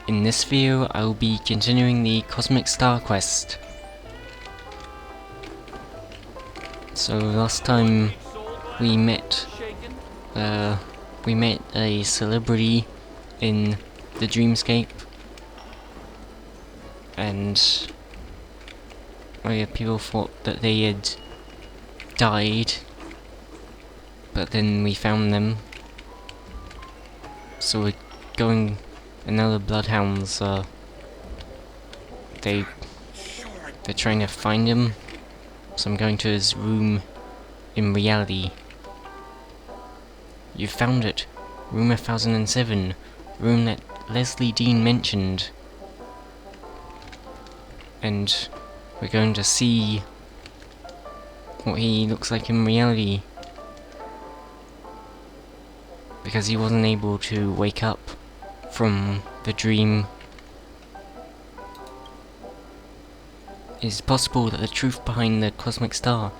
In this video, I will be continuing the Cosmic Star quest. So last time we met a celebrity in the dreamscape, and people thought that they had died, but then we found them. So we're going. Another bloodhounds. They're trying to find him. So I'm going to his room in reality. You found it. Room 1007. Room that Leslie Dean mentioned. And we're going to see what he looks like in reality. Because he wasn't able to wake up from the dream. It is possible that the truth behind the cosmic star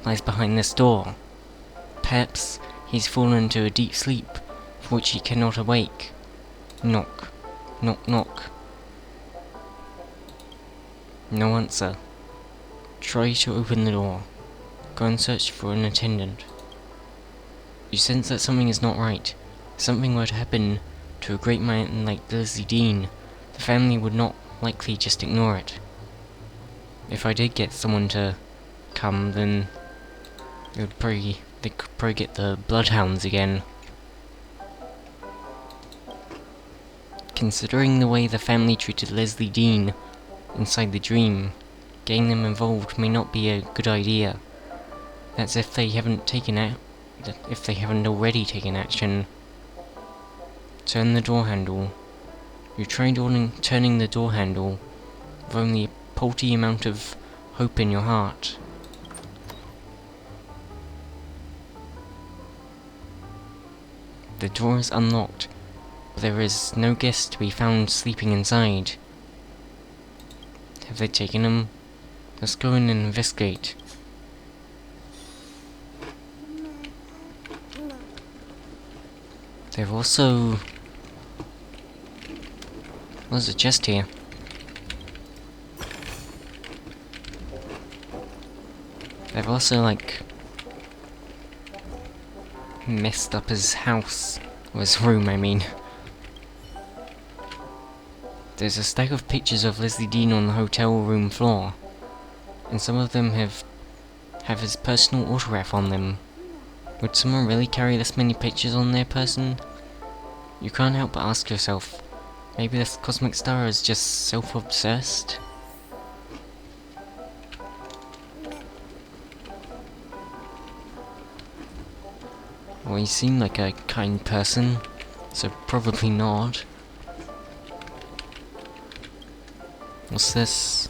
lies behind this door. Perhaps he's fallen into a deep sleep for which he cannot awake. Knock. Knock knock. No answer. Try to open the door. Go and search for an attendant. You sense that something is not right. If something were to happen to a great man like Leslie Dean, the family would not likely just ignore it. If I did get someone to come, then they could probably get the bloodhounds again. Considering the way the family treated Leslie Dean inside the dream, getting them involved may not be a good idea. That's if they haven't already taken action. Turn the door handle. You tried turning the door handle with only a paltry amount of hope in your heart. The door is unlocked, but there is no guest to be found sleeping inside. Have they taken him? Let's go in and investigate. They've also... There's a chest here. They've also, messed up his house. Or his room, I mean. There's a stack of pictures of Leslie Dean on the hotel room floor. And some of them have his personal autograph on them. Would someone really carry this many pictures on their person? You can't help but ask yourself, maybe this cosmic star is just self-obsessed? Well, he seemed like a kind person, so probably not. What's this?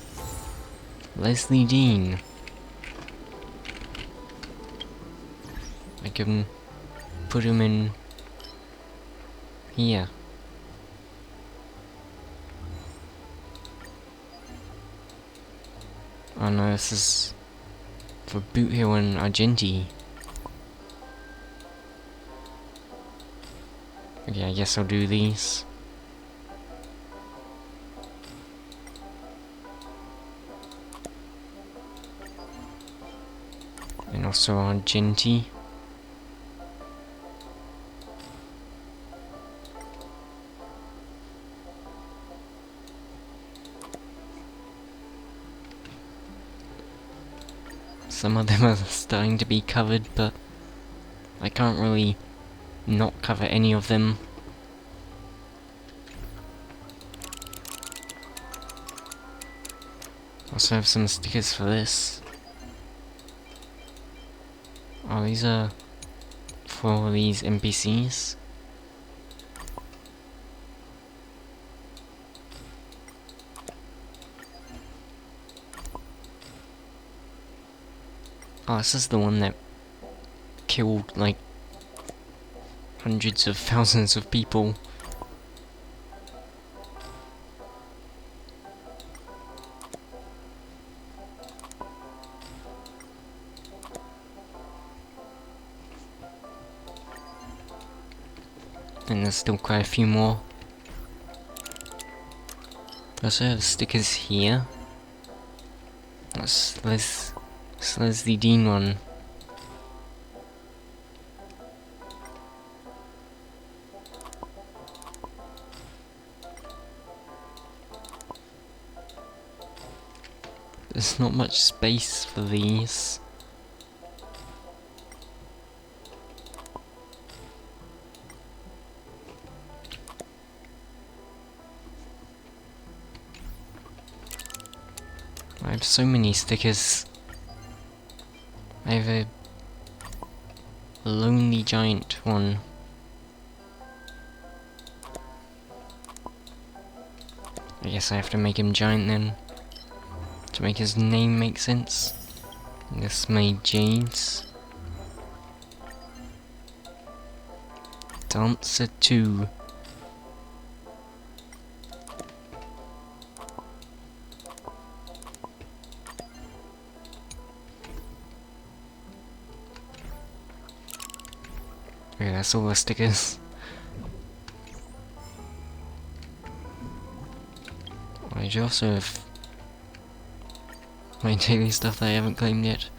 Leslie Dean. I can put him in here. Oh no, this is for Boot Hill and Argenti. Okay, I guess I'll do these. And also Argenti. Some of them are starting to be covered, but I can't really not cover any of them. Also have some stickers for this. Oh, these are for these NPCs. Oh, this is the one that killed, hundreds of thousands of people. And there's still quite a few more. I also have stickers here. That's Leslie Dean one. There's not much space for these. I have so many stickers. I have a lonely giant one. I guess I have to make him giant then, to make his name make sense. This made James. Dancer 2. Okay, that's all the stickers. I do also have my daily stuff that I haven't claimed yet.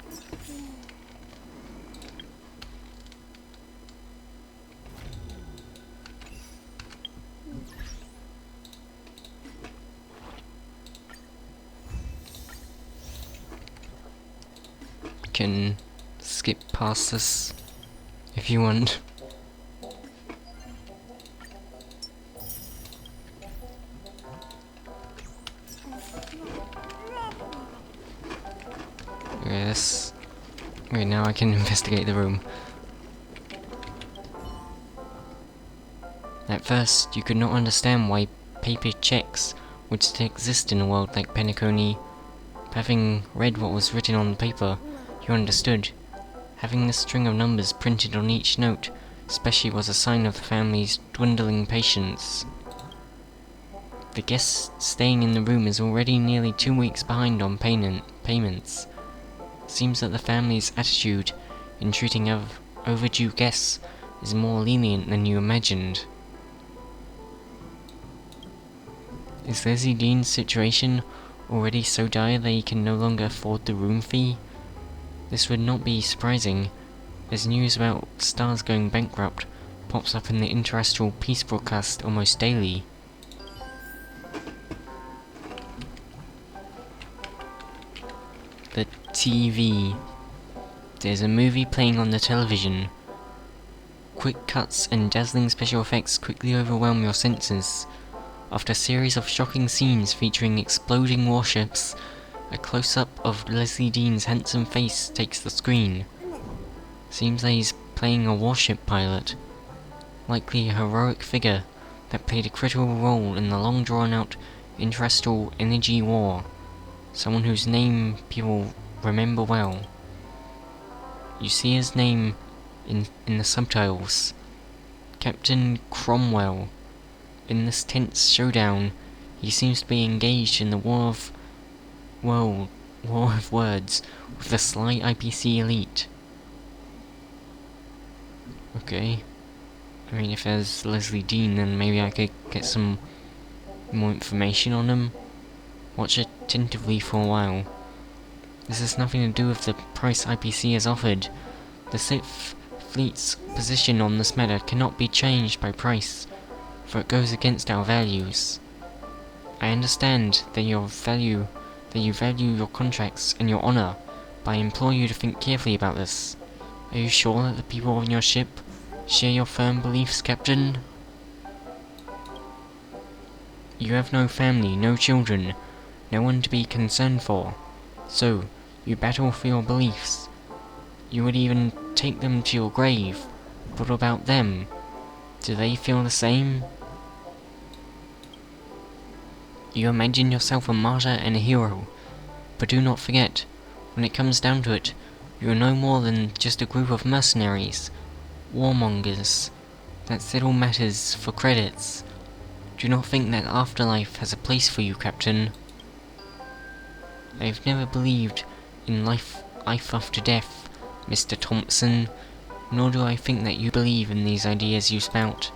Can skip past this if you want. Yes. Okay, now I can investigate the room. At first, you could not understand why paper checks would still exist in a world like Penacony. Having read what was written on the paper, you understood. Having the string of numbers printed on each note, especially, was a sign of the family's dwindling patience. The guest staying in the room is already nearly 2 weeks behind on payments. Seems that the family's attitude in treating of overdue guests is more lenient than you imagined. Is Leslie Dean's situation already so dire that he can no longer afford the room fee? This would not be surprising, as news about stars going bankrupt pops up in the interterrestrial peace broadcast almost daily. The TV. There's a movie playing on the television. Quick cuts and dazzling special effects quickly overwhelm your senses. After a series of shocking scenes featuring exploding warships, a close-up of Leslie Dean's handsome face takes the screen. Seems that he's playing a warship pilot. Likely a heroic figure that played a critical role in the long-drawn-out interterrestrial energy war. Someone whose name people remember well. You see his name in the subtitles. Captain Cromwell. In this tense showdown, he seems to be engaged in the war of words with the sly IPC elite. Okay. I mean, if there's Leslie Dean, then maybe I could get some more information on him. Watch attentively for a while. This has nothing to do with the price IPC has offered. The Sixth Fleet's position on this matter cannot be changed by price, for it goes against our values. I understand that you value your contracts and your honor, but I implore you to think carefully about this. Are you sure that the people on your ship share your firm beliefs, Captain? You have no family, no children, no one to be concerned for. So, you battle for your beliefs. You would even take them to your grave. But what about them? Do they feel the same? You imagine yourself a martyr and a hero, but do not forget, when it comes down to it, you are no more than just a group of mercenaries, warmongers, that settle matters for credits. Do not think that afterlife has a place for you, Captain. I have never believed in life after death, Mr. Thompson, nor do I think that you believe in these ideas you spout.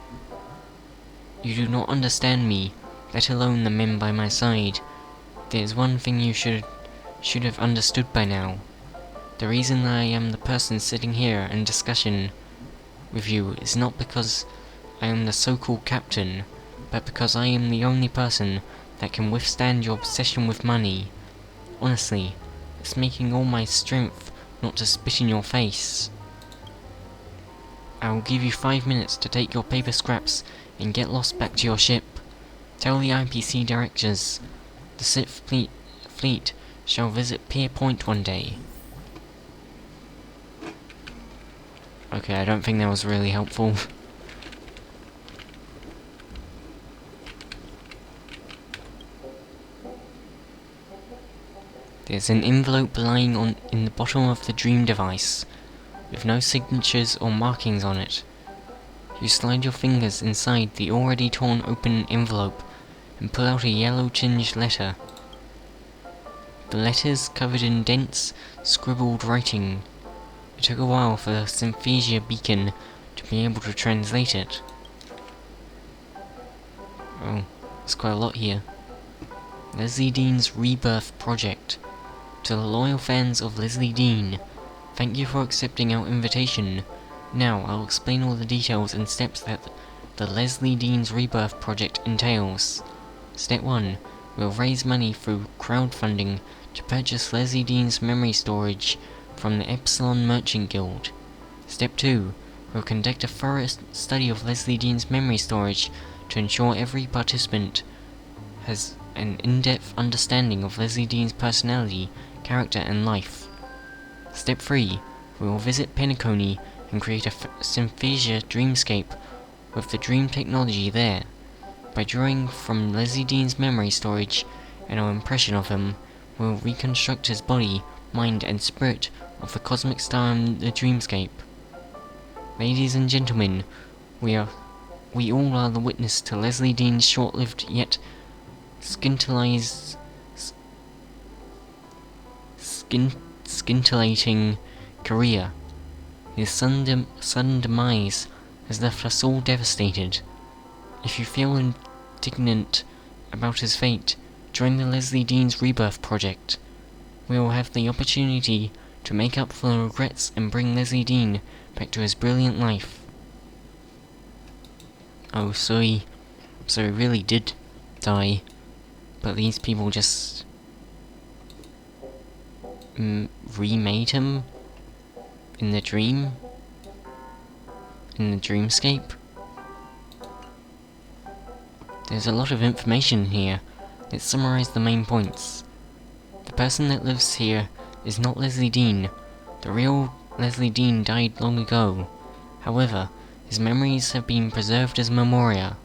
You do not understand me, let alone the men by my side. There's one thing you should have understood by now. The reason I am the person sitting here in discussion with you is not because I am the so-called captain, but because I am the only person that can withstand your obsession with money. Honestly, it's making all my strength not to spit in your face. I will give you 5 minutes to take your paper scraps and get lost back to your ship. Tell the IPC directors the Sixth Fleet shall visit Pier Point one day. Okay, I don't think that was really helpful. There's an envelope lying in the bottom of the dream device, with no signatures or markings on it. You slide your fingers inside the already torn open envelope and pull out a yellow-tinged letter. The letter's covered in dense, scribbled writing. It took a while for the Symphosia beacon to be able to translate it. Oh, there's quite a lot here. Leslie Dean's Rebirth Project. To the loyal fans of Leslie Dean, thank you for accepting our invitation. Now, I'll explain all the details and steps that the Leslie Dean's Rebirth Project entails. Step 1. We'll raise money through crowdfunding to purchase Leslie Dean's memory storage from the Epsilon Merchant Guild. Step 2. We'll conduct a thorough study of Leslie Dean's memory storage to ensure every participant has an in-depth understanding of Leslie Dean's personality, character, and life. Step 3. We will visit Penacony and create a Symphosia dreamscape with the dream technology there. By drawing from Leslie Dean's memory storage and our impression of him, we will reconstruct his body, mind, and spirit of the cosmic star in the dreamscape. Ladies and gentlemen, we all are the witness to Leslie Dean's short-lived yet scintillating career. His sudden demise has left us all devastated. If you feel indignant about his fate, join the Leslie Dean's Rebirth Project. We will have the opportunity to make up for the regrets and bring Leslie Dean back to his brilliant life. Oh, so he really did die, but these people just remade him in the dreamscape. There's a lot of information here. Let's summarize the main points. The person that lives here is not Leslie Dean. The real Leslie Dean died long ago. However, his memories have been preserved as memoria.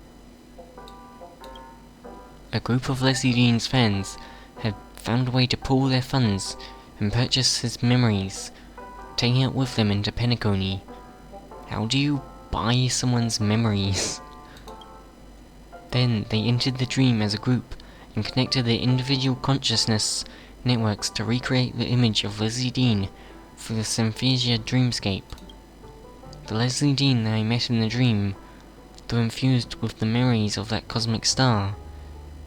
A group of Leslie Dean's fans have found a way to pool their funds and purchase his memories, taking it with them into Penacony. How do you buy someone's memories? Then they entered the dream as a group and connected their individual consciousness networks to recreate the image of Leslie Dean through the Symphosia dreamscape. The Leslie Dean that I met in the dream, though infused with the memories of that cosmic star,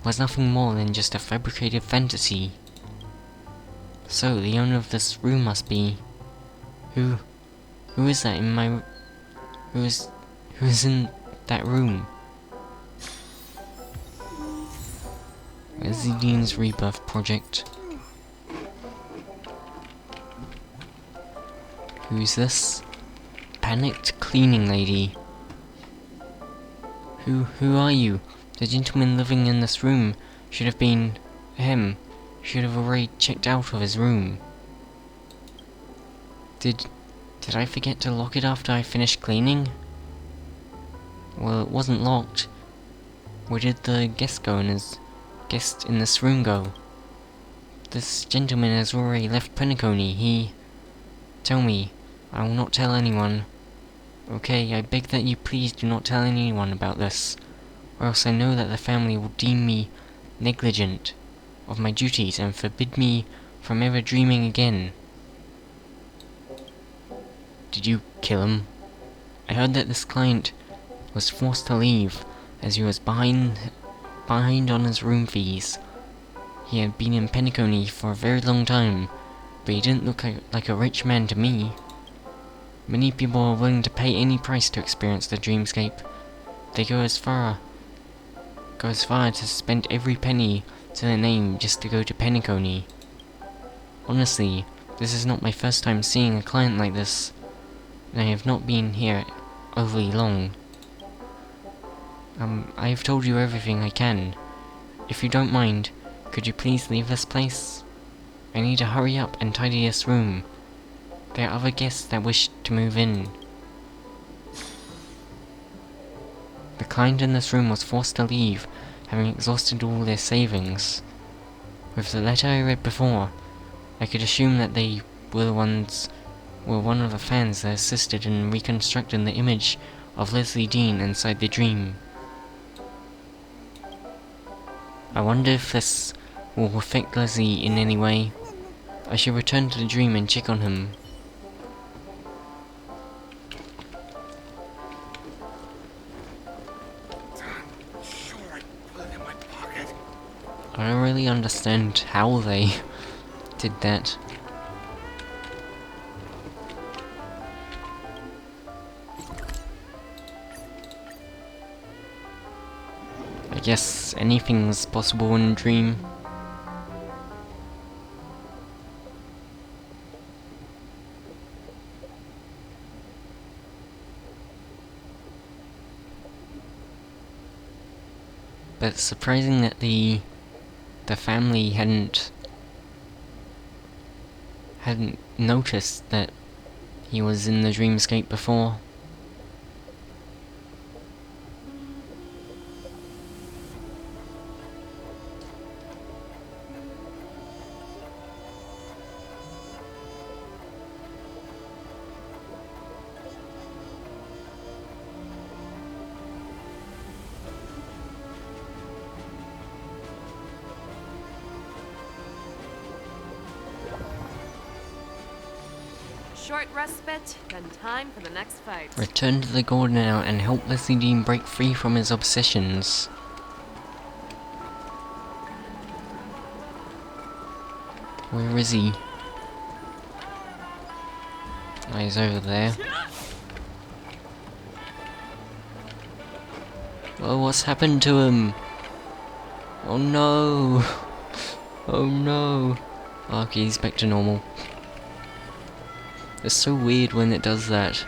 was nothing more than just a fabricated fantasy. So the owner of this room must be... Who is that in my... Who is in that room? Leslie Dean's Rebirth Project. Who's this? Panicked cleaning lady. Who are you? The gentleman living in this room should have been him. Should have already checked out of his room. Did I forget to lock it after I finished cleaning? Well, it wasn't locked. Where did the guest go and his guest in this room go? This gentleman has already left Penacony. Tell me. I will not tell anyone. Okay, I beg that you please do not tell anyone about this, or else I know that the family will deem me negligent of my duties and forbid me from ever dreaming again. Did you kill him? I heard that this client was forced to leave as he was behind behind on his room fees. He had been in Penacony for a very long time, but he didn't look like a rich man to me. Many people are willing to pay any price to experience the dreamscape. They go as far to spend every penny to their name just to go to Penacony. Honestly, this is not my first time seeing a client like this, and I have not been here overly long. I have told you everything I can. If you don't mind, could you please leave this place? I need to hurry up and tidy this room. There are other guests that wish to move in. The client in this room was forced to leave, having exhausted all their savings. With the letter I read before, I could assume that they were one of the fans that assisted in reconstructing the image of Leslie Dean inside the dream. I wonder if this will affect Leslie in any way. I should return to the dream and check on him. I don't really understand how they did that. I guess anything's possible in a dream. But it's surprising that the family hadn't noticed that he was in the dreamscape before. Short respite, then time for the next fight. Return to the Golden Hour and help Leslie Dean break free from his obsessions. Where is he? Oh, he's over there. Oh, what's happened to him? Oh no! Oh no! Okay, he's back to normal. It's so weird when it does that.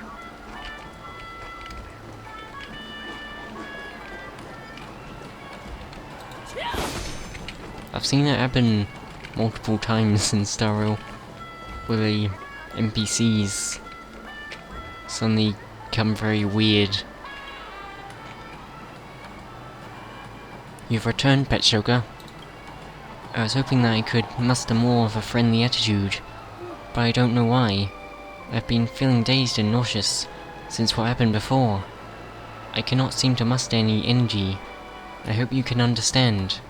I've seen it happen multiple times in Star Rail, where the NPCs suddenly become very weird. You've returned, Patchsoka. I was hoping that I could muster more of a friendly attitude, but I don't know why. I've been feeling dazed and nauseous since what happened before. I cannot seem to muster any energy. I hope you can understand.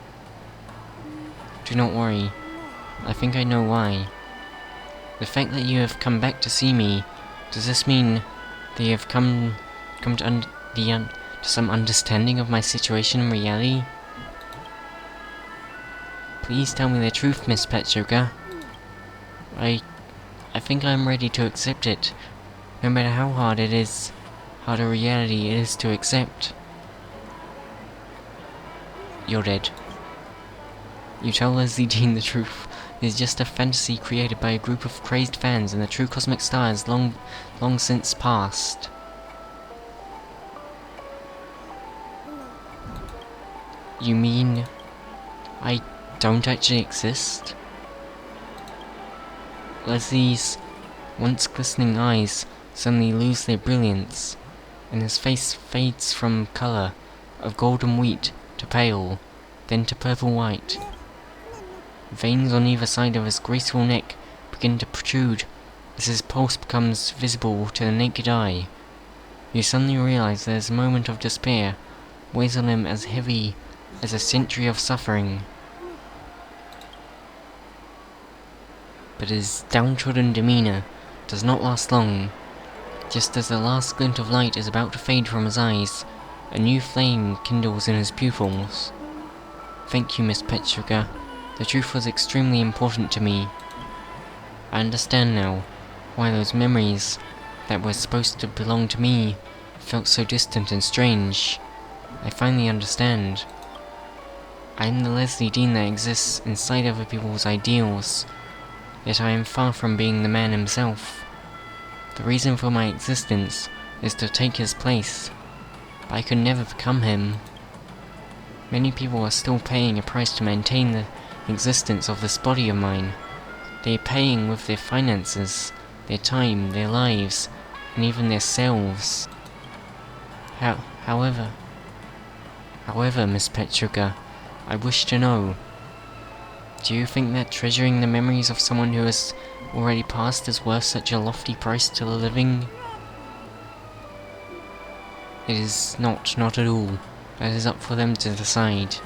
Do not worry. I think I know why. The fact that you have come back to see me, does this mean that you have come to some understanding of my situation in reality? Please tell me the truth, Miss Patchsoka. I think I'm ready to accept it, no matter how hard a reality it is to accept. You're dead. You tell Leslie Dean the truth. It is just a fantasy created by a group of crazed fans, and the true cosmic star is long since passed. You mean I don't actually exist? Leslie's once glistening eyes suddenly lose their brilliance, and his face fades from colour of golden wheat to pale, then to purple-white. Veins on either side of his graceful neck begin to protrude as his pulse becomes visible to the naked eye. You suddenly realize that his moment of despair weighs on him as heavy as a century of suffering. But his downtrodden demeanour does not last long. Just as the last glint of light is about to fade from his eyes, a new flame kindles in his pupils. Thank you, Miss Patchsoka. The truth was extremely important to me. I understand now why those memories that were supposed to belong to me felt so distant and strange. I finally understand. I am the Leslie Dean that exists inside other people's ideals, yet I am far from being the man himself. The reason for my existence is to take his place, but I could never become him. Many people are still paying a price to maintain the existence of this body of mine. They are paying with their finances, their time, their lives, and even their selves. However, Miss Patchsoka, I wish to know, do you think that treasuring the memories of someone who has already passed is worth such a lofty price to the living? It is not at all. That is up for them to decide.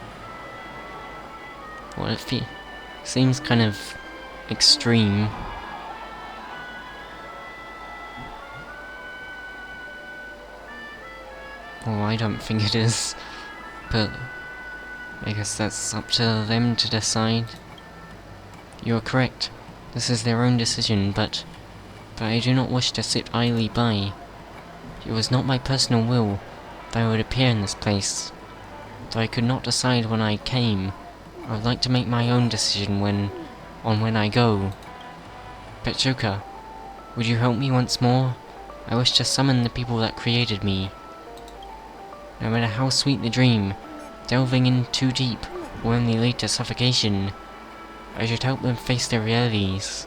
Well, it seems kind of extreme. Well, I don't think it is, but I guess that's up to them to decide. You are correct. This is their own decision, but I do not wish to sit idly by. It was not my personal will that I would appear in this place. Though I could not decide when I came, I would like to make my own decision when I go. Patchsoka, would you help me once more? I wish to summon the people that created me. No matter how sweet the dream, delving in too deep will only lead to suffocation. I should help them face their realities.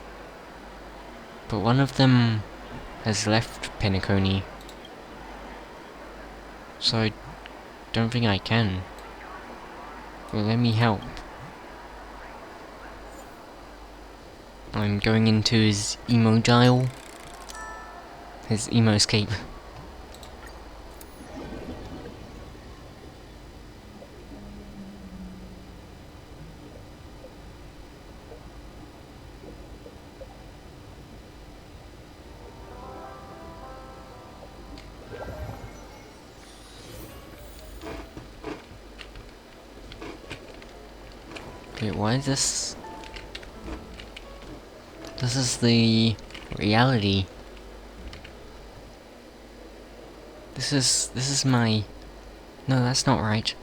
But one of them has left Penacony, so I don't think I can. Well, let me help. I'm going into his emo dial. His emo escape. Wait, why is this? This is the reality. This is my... No, that's not right.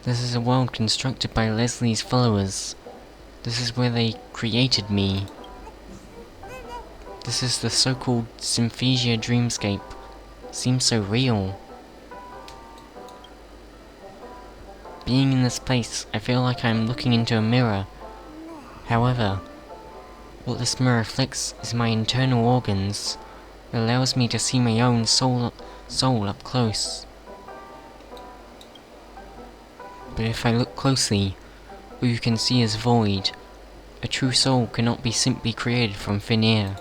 This is a world constructed by Leslie's followers. This is where they created me. This is the so-called Symphesia dreamscape. Seems so real. Being in this place, I feel like I'm looking into a mirror. However, what this mirror reflects is my internal organs. It allows me to see my own soul up close. But if I look closely, all you can see is void. A true soul cannot be simply created from thin air.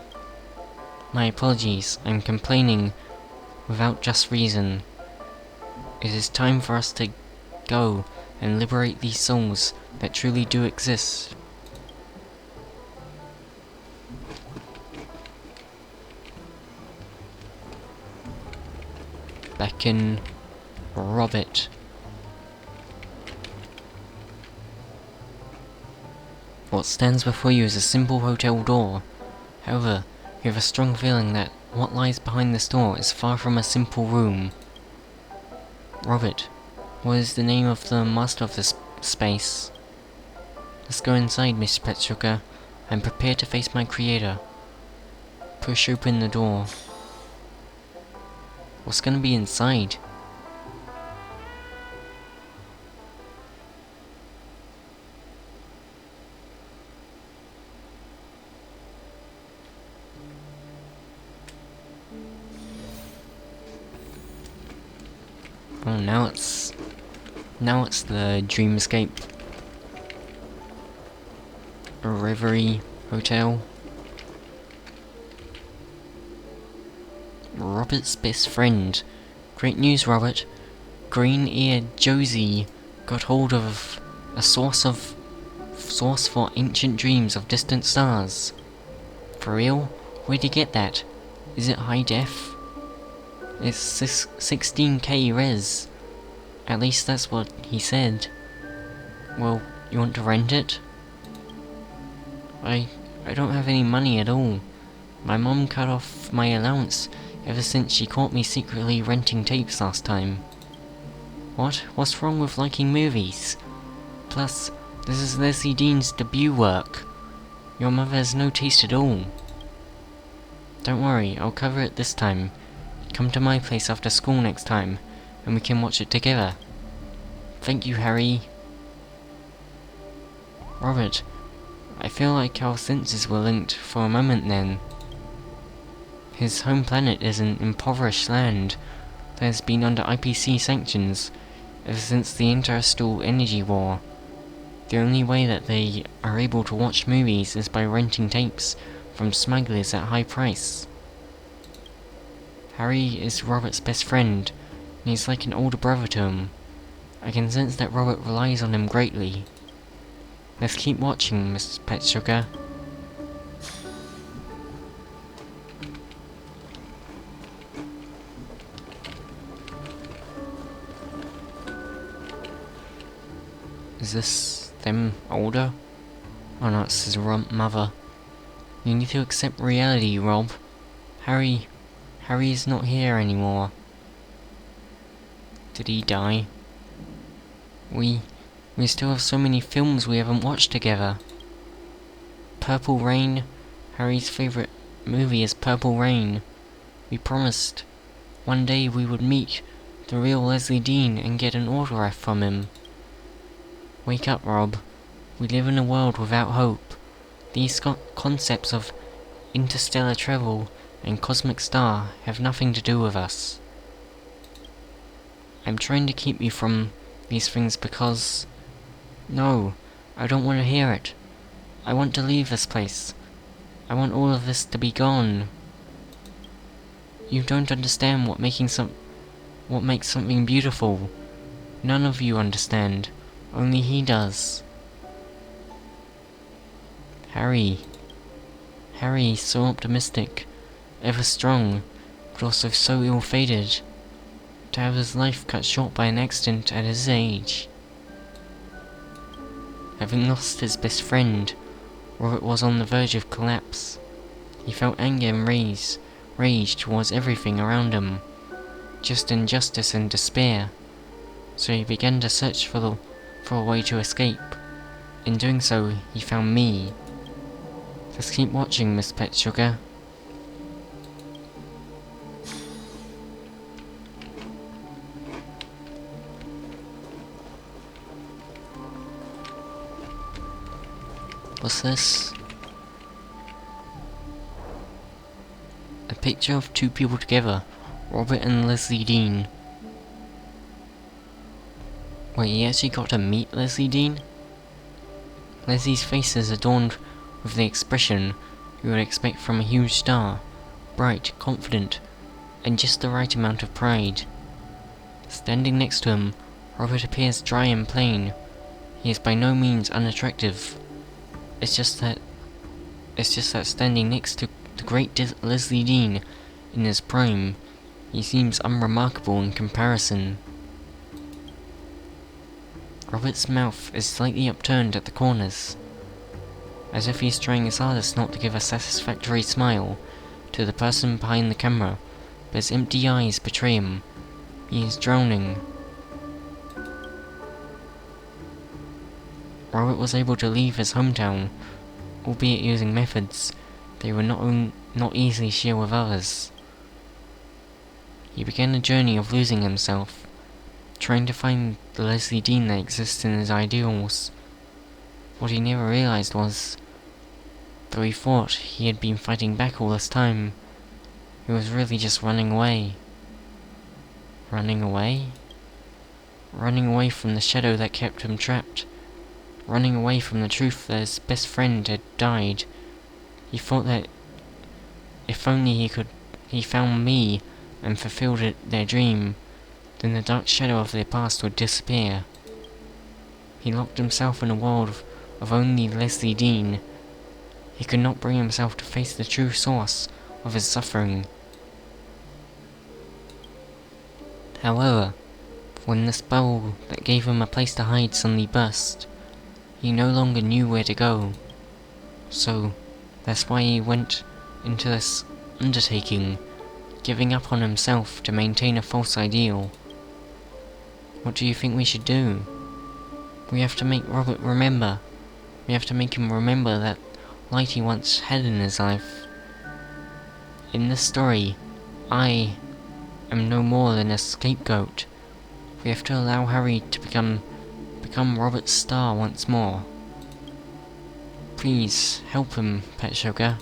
My apologies, I'm complaining without just reason. It is time for us to go and liberate these souls that truly do exist. Back in Robert. What stands before you is a simple hotel door. However, you have a strong feeling that what lies behind this door is far from a simple room. Robert, what is the name of the master of this space? Let's go inside, Miss Patchsoka. I'm prepared to face my creator. Push open the door. What's gonna be inside? Oh, now it's the Dreamscape Reverie Hotel. Robert's best friend. Great news, Robert. Green-eared Josie got hold of a source for ancient dreams of distant stars. For real? Where'd you get that? Is it high def? It's 16K res. At least that's what he said. Well, You want to rent it? I don't have any money at all. My mom cut off my allowance ever since she caught me secretly renting tapes last time. What's wrong with liking movies? Plus, this is Leslie Dean's debut work. Your mother has no taste at all. Don't worry, I'll cover it this time. Come to my place after school next time, and we can watch it together. Thank you, Harry. Robert, I feel like our senses were linked for a moment then. His home planet is an impoverished land that has been under IPC sanctions ever since the Interstellar Energy War. The only way that they are able to watch movies is by renting tapes from smugglers at high price. Harry is Robert's best friend, and he's like an older brother to him. I can sense that Robert relies on him greatly. Let's keep watching, Miss Patchsoka. Is this them older? Oh no, it's his mother. You need to accept reality, Rob. Harry's not here anymore. Did he die? We still have so many films we haven't watched together. Purple Rain. Harry's favorite movie is Purple Rain. We promised one day we would meet the real Leslie Dean and get an autograph from him. Wake up, Rob. We live in a world without hope. These concepts of interstellar travel and cosmic star have nothing to do with us. I'm trying to keep you from these things because... No, I don't want to hear it. I want to leave this place. I want all of this to be gone. You don't understand what makes something beautiful. None of you understand. Only he does. Harry, so optimistic, ever strong, but also so ill-fated. To have his life cut short by an accident at his age. Having lost his best friend, Robert was on the verge of collapse. He felt anger and rage towards everything around him, just injustice and despair. So he began to search for a way to escape. In doing so, he found me. Just keep watching, Miss Patchsoka. What's this? A picture of two people together, Robert and Leslie Dean. Wait, you actually got to meet Leslie Dean? Leslie's face is adorned with the expression you would expect from a huge star, bright, confident, and just the right amount of pride. Standing next to him, Robert appears dry and plain. He is by no means unattractive. It's just that standing next to the great Leslie Dean in his prime, he seems unremarkable in comparison. Robert's mouth is slightly upturned at the corners, as if he's trying his hardest not to give a satisfactory smile to the person behind the camera, but his empty eyes betray him. He is drowning. Robert was able to leave his hometown, albeit using methods they were not easily share with others. He began a journey of losing himself, trying to find the Leslie Dean that exists in his ideals. What he never realized was, though he thought he had been fighting back all this time, he was really just running away. Running away? Running away from the shadow that kept him trapped. Running away from the truth that his best friend had died. He thought that if only he found me and fulfilled their dream, then the dark shadow of their past would disappear. He locked himself in a world of only Leslie Dean. He could not bring himself to face the true source of his suffering. However, when this bubble that gave him a place to hide suddenly burst, he no longer knew where to go. So, that's why he went into this undertaking, giving up on himself to maintain a false ideal. What do you think we should do? We have to make Robert remember. We have to make him remember that light he once had in his life. In this story, I am no more than a scapegoat. We have to allow Harry to become Robert's star once more. Please, help him, Patchsoka.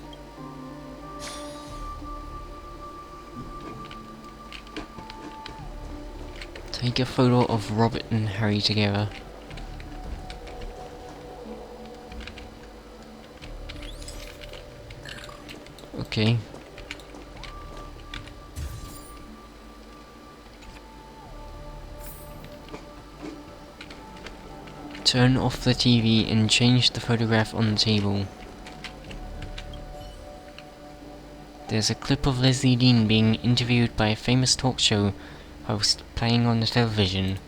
Take a photo of Robert and Harry together. Okay. Turn off the TV and change the photograph on the table. There's a clip of Leslie Dean being interviewed by a famous talk show host playing on the television.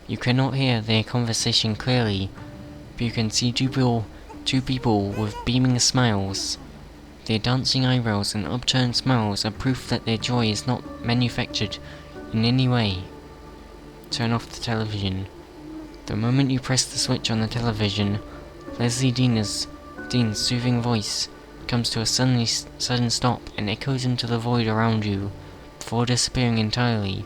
You cannot hear their conversation clearly, but you can see two people with beaming smiles. Their dancing eyebrows and upturned smiles are proof that their joy is not manufactured in any way. Turn off the television. The moment you press the switch on the television, Leslie Dean's soothing voice comes to a sudden stop and echoes into the void around you, before disappearing entirely.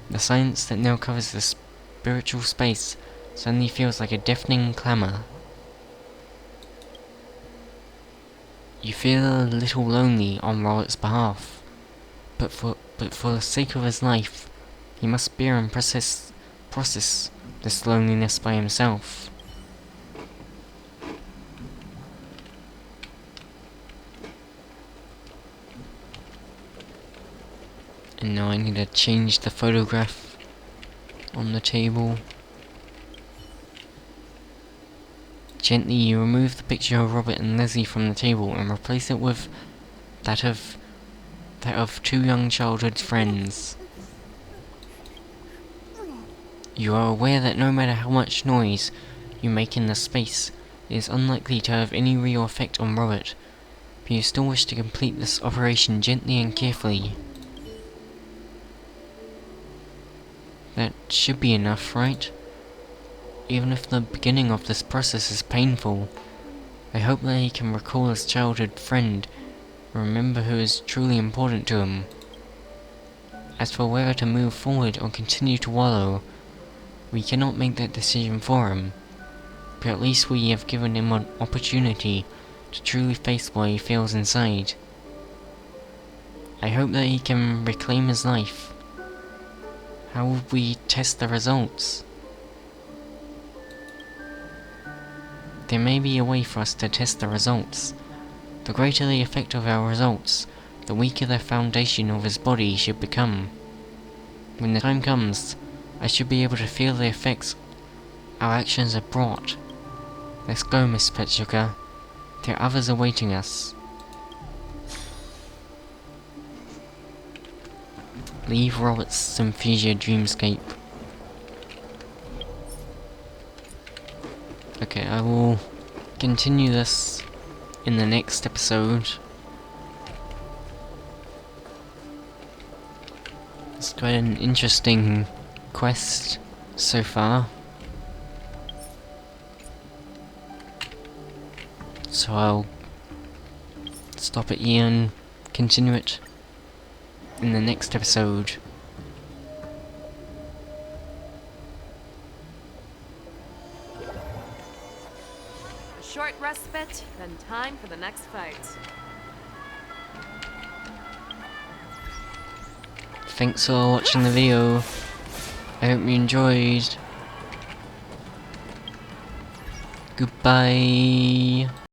The silence that now covers the spiritual space suddenly feels like a deafening clamor. You feel a little lonely on Robert's behalf, but for the sake of his life, he must bear and process this loneliness by himself. And now I need to change the photograph on the table. Gently you remove the picture of Robert and Leslie from the table and replace it with that of two young childhood friends. You are aware that no matter how much noise you make in the space, it is unlikely to have any real effect on Robert, but you still wish to complete this operation gently and carefully. That should be enough, right? Even if the beginning of this process is painful, I hope that he can recall his childhood friend and remember who is truly important to him. As for whether to move forward or continue to wallow, we cannot make that decision for him, but at least we have given him an opportunity to truly face what he feels inside. I hope that he can reclaim his life. How would we test the results? There may be a way for us to test the results. The greater the effect of our results, the weaker the foundation of his body should become. When the time comes, I should be able to feel the effects our actions have brought. Let's go, Miss Patchsoka. There are others awaiting us. Leave Robert's Symphosia dreamscape. Okay, I will continue this in the next episode. It's quite an interesting quest so far. So I'll stop it here and continue it in the next episode. A short respite, then time for the next fight. Thanks for watching the video. I hope you enjoyed. Goodbye.